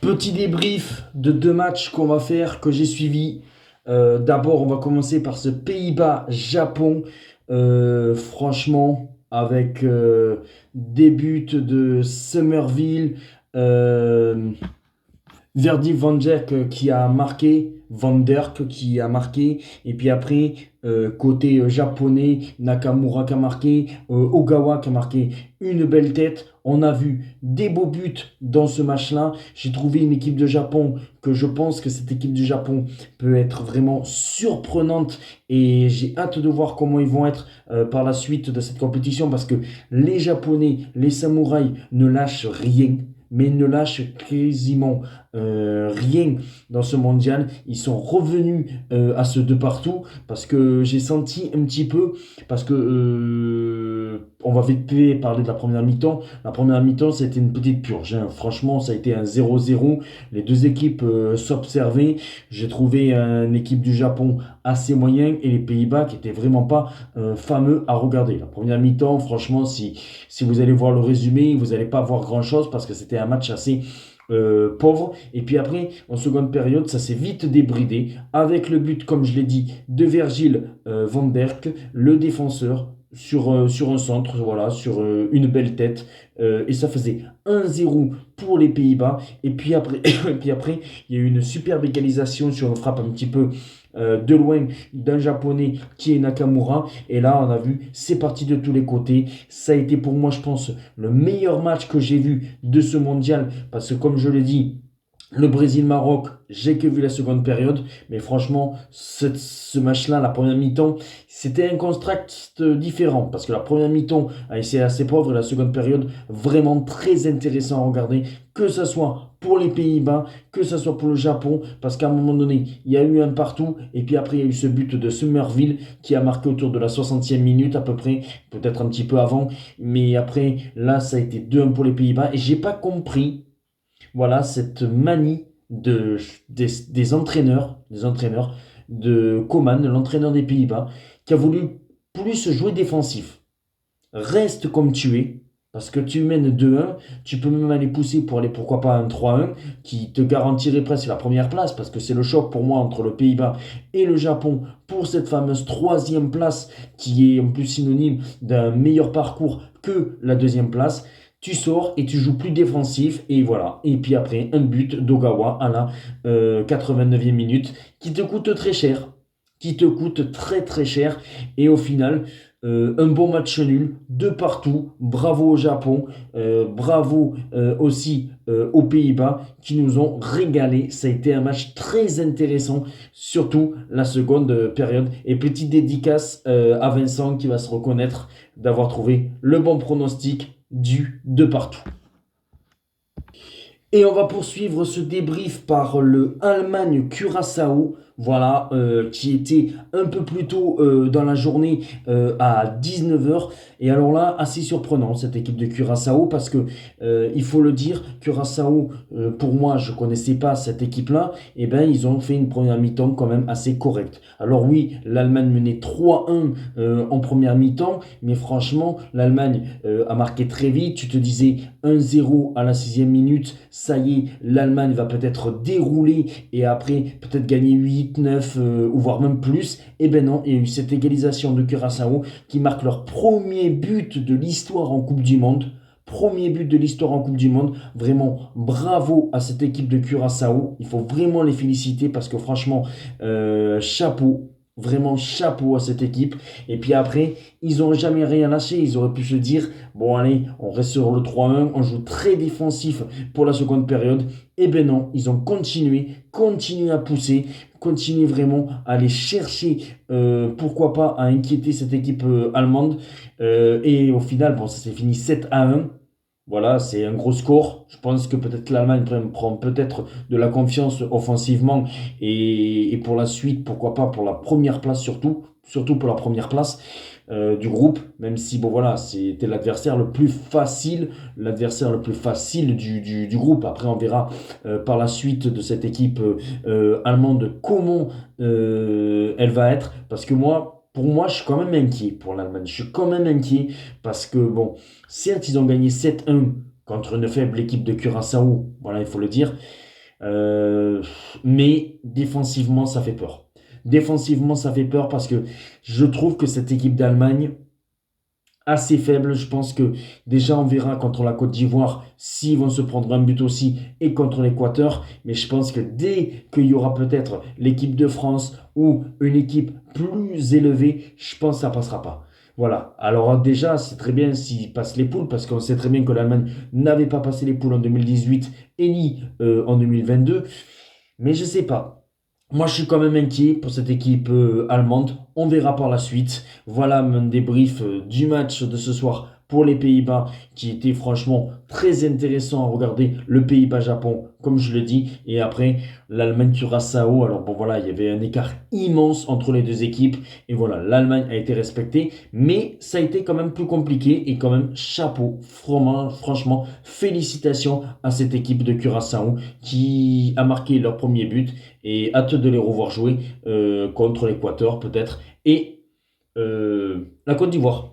Petit débrief de deux matchs qu'on va faire, que j'ai suivis. D'abord, on va commencer par ce Pays-Bas-Japon. Franchement, avec des buts de Somerville, euh, Verdi Van Dijk Van Dijk qui a marqué, et puis après, côté japonais, Nakamura qui a marqué, Ogawa qui a marqué une belle tête. On a vu des beaux buts dans ce match-là. J'ai trouvé une équipe de Japon que je pense que cette équipe du Japon peut être vraiment surprenante et j'ai hâte de voir comment ils vont être par la suite de cette compétition parce que les Japonais, les samouraïs ne lâchent rien mais ne lâchent quasiment rien dans ce mondial. Ils sont revenus à ce de partout parce que j'ai senti un petit peu, parce que on va vite fait parler de la première mi-temps. La première mi-temps, c'était une petite purge, hein. Franchement, ça a été un 0-0. Les deux équipes s'observaient. J'ai trouvé une équipe du Japon assez moyen et les Pays-Bas qui étaient vraiment pas fameux à regarder. La première mi-temps, franchement, si vous allez voir le résumé, vous n'allez pas voir grand-chose parce que c'était un match assez pauvre. Et puis après, en seconde période, ça s'est vite débridé avec le but, comme je l'ai dit, de Virgil van Dijk, le défenseur, sur un centre, voilà, sur une belle tête. Et ça faisait 1-0 pour les Pays-Bas. Et puis après, et puis après, il y a eu une superbe égalisation sur une frappe un petit peu de loin d'un japonais qui est Nakamura. Et là, on a vu, c'est parti de tous les côtés. Ça a été pour moi, je pense, le meilleur match que j'ai vu de ce mondial. Parce que comme je l'ai dit, le Brésil-Maroc, j'ai que vu la seconde période, mais franchement, ce match-là, la première mi-temps, c'était un contraste différent, parce que la première mi-temps a été assez pauvre, et la seconde période, vraiment très intéressant à regarder, que ce soit pour les Pays-Bas, que ce soit pour le Japon, parce qu'à un moment donné, il y a eu un partout, et puis après, il y a eu ce but de Somerville, qui a marqué autour de la 60e minute à peu près, peut-être un petit peu avant, mais après, là, ça a été 2-1 pour les Pays-Bas, et j'ai pas compris voilà, cette manie des entraîneurs de Coman, l'entraîneur des Pays-Bas, qui a voulu plus jouer défensif. Reste comme tu es, parce que tu mènes 2-1, tu peux même aller pousser pour aller, pourquoi pas, un 3-1, qui te garantirait presque la première place, parce que c'est le choc pour moi entre le Pays-Bas et le Japon pour cette fameuse troisième place, qui est en plus synonyme d'un meilleur parcours que la deuxième place. Tu sors et tu joues plus défensif et voilà. Et puis après, un but d'Ogawa à la 89e minute qui te coûte très cher. Qui te coûte très très cher. Et au final, un bon match nul de partout. Bravo au Japon. Bravo aussi aux Pays-Bas qui nous ont régalé. Ça a été un match très intéressant, surtout la seconde période. Et petite dédicace à Vincent qui va se reconnaître d'avoir trouvé le bon pronostic du de partout. Et on va poursuivre ce débrief par le Allemagne-Curaçao, voilà, qui était un peu plus tôt dans la journée à 19 h. Et alors là, assez surprenant cette équipe de Curaçao parce que il faut le dire, Curaçao, pour moi, je connaissais pas cette équipe-là. Et ben, ils ont fait une première mi-temps quand même assez correcte. Alors oui, l'Allemagne menait 3-1 en première mi-temps, mais franchement, l'Allemagne a marqué très vite. Tu te disais 1-0 à la 6e minute, ça y est, l'Allemagne va peut-être dérouler et après peut-être gagner 8-9 ou voire même plus. Et ben non, il y a eu cette égalisation de Curaçao qui marque leur premier but de l'histoire en Coupe du Monde. Premier but de l'histoire en Coupe du Monde. Vraiment, bravo à cette équipe de Curaçao. Il faut vraiment les féliciter parce que franchement, chapeau. Vraiment chapeau à cette équipe. Et puis après, ils n'ont jamais rien lâché. Ils auraient pu se dire, bon allez, on reste sur le 3-1, on joue très défensif pour la seconde période. Et ben non, ils ont continué à pousser, continué vraiment à aller chercher, pourquoi pas, à inquiéter cette équipe allemande. Et au final, bon, ça s'est fini 7-1. Voilà, c'est un gros score. Je pense que peut-être l'Allemagne prend peut-être de la confiance offensivement et pour la suite, pourquoi pas pour la première place surtout pour la première place du groupe, même si bon voilà, c'était l'adversaire le plus facile du groupe. Après, on verra par la suite de cette équipe allemande comment elle va être, parce que pour moi, je suis quand même inquiet pour l'Allemagne. Je suis quand même inquiet parce que, bon, certes, ils ont gagné 7-1 contre une faible équipe de Curaçao, voilà, il faut le dire. Euh, mais défensivement, ça fait peur. Défensivement, ça fait peur parce que je trouve que cette équipe d'Allemagne, assez faible. Je pense que déjà on verra contre la Côte d'Ivoire s'ils vont se prendre un but aussi et contre l'Équateur. Mais je pense que dès qu'il y aura peut-être l'équipe de France ou une équipe plus élevée, je pense que ça passera pas. Voilà. Alors déjà, c'est très bien s'ils passent les poules parce qu'on sait très bien que l'Allemagne n'avait pas passé les poules en 2018 et ni en 2022. Mais je sais pas. Moi, je suis quand même inquiet pour cette équipe allemande. On verra par la suite. Voilà mon débrief du match de ce soir pour les Pays-Bas, qui était franchement très intéressant à regarder. Le Pays-Bas-Japon, comme je le dis. Et après, l'Allemagne-Curaçao. Alors bon, voilà, il y avait un écart immense entre les deux équipes. Et voilà, l'Allemagne a été respectée. Mais ça a été quand même plus compliqué. Et quand même, chapeau. Franchement, félicitations à cette équipe de Curaçao qui a marqué leur premier but et hâte de les revoir jouer contre l'Équateur peut-être et la Côte d'Ivoire.